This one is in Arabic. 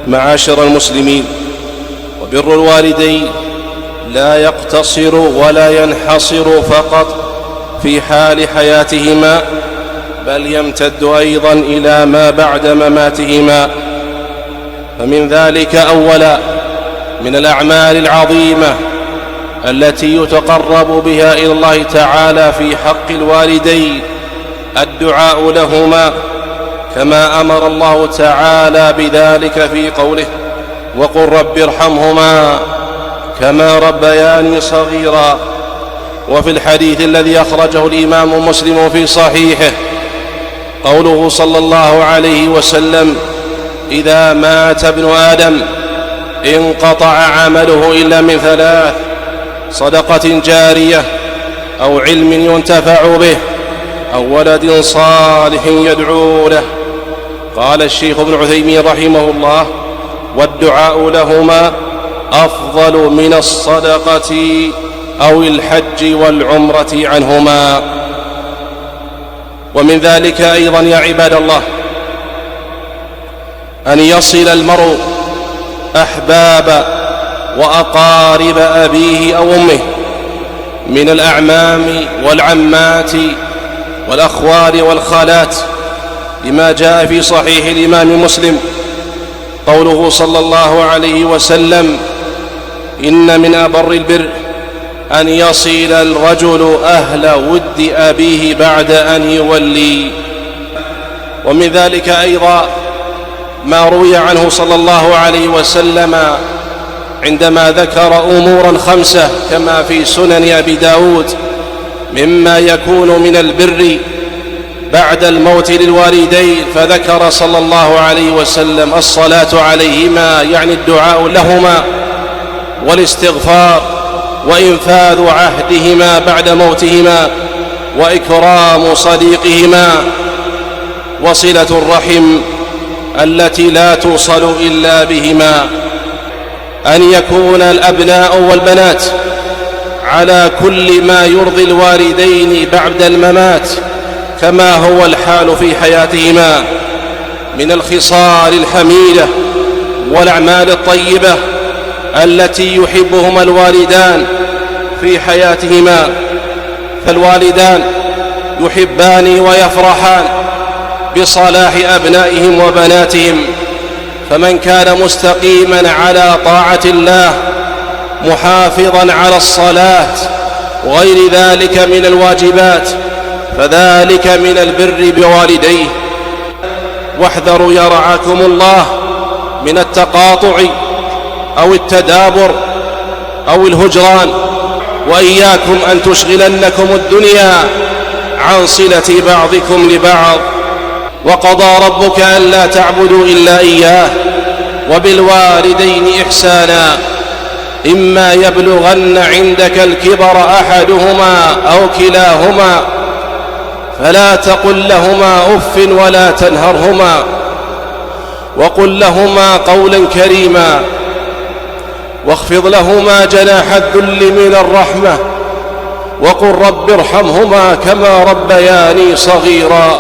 معاشر المسلمين، وبر الوالدين لا يقتصر ولا ينحصر فقط في حال حياتهما، بل يمتد أيضا إلى ما بعد مماتهما. فمن ذلك أولا من الأعمال العظيمة التي يتقرب بها إلى الله تعالى في حق الوالدين الدعاء لهما، كما أمر الله تعالى بذلك في قوله: وقل رب ارحمهما كما ربياني صغيرا. وفي الحديث الذي أخرجه الإمام مسلم في صحيحه قوله صلى الله عليه وسلم: إذا مات ابن آدم انقطع عمله إلا من ثلاث: صدقة جارية، أو علم ينتفع به، أو ولد صالح يدعو له. قال الشيخ ابن عثيمين رحمه الله: والدعاء لهما أفضل من الصدقة أو الحج والعمرة عنهما. ومن ذلك أيضا يا عباد الله أن يصل المرء أحباب وأقارب أبيه أو أمه من الأعمام والعمات والأخوال والخالات، لما جاء في صحيح الإمام مسلم قوله صلى الله عليه وسلم: إن من أبر البر أن يصل الرجل أهل ود أبيه بعد أن يولي. ومن ذلك أيضا ما روي عنه صلى الله عليه وسلم عندما ذكر أمورا 5 كما في سنن أبي داود مما يكون من البر بعد الموت للوالدين، فذكر صلى الله عليه وسلم الصلاة عليهما، يعني الدعاء لهما، والاستغفار، وإنفاذ عهدهما بعد موتهما، وإكرام صديقهما، وصلة الرحم التي لا توصل إلا بهما. أن يكون الأبناء والبنات على كل ما يرضي الوالدين بعد الممات كما هو الحال في حياتهما من الخصال الحميدة والأعمال الطيبة التي يحبهما الوالدان في حياتهما. فالوالدان يحبان ويفرحان بصلاح أبنائهم وبناتهم، فمن كان مستقيما على طاعة الله محافظا على الصلاة وغير ذلك من الواجبات فذلك من البر بوالديه. واحذروا يا رعاكم الله من التقاطع أو التدابر أو الهجران، وإياكم أن تشغلنكم الدنيا عن صلة بعضكم لبعض. وقضى ربك ألا تعبدوا إلا إياه وبالوالدين إحسانا، إما يبلغن عندك الكبر أحدهما أو كلاهما فلا تقل لهما أف ولا تنهرهما، وقل لهما قولا كريما، واخفض لهما جناح الذل من الرحمة، وقل رب ارحمهما كما ربياني صغيرا.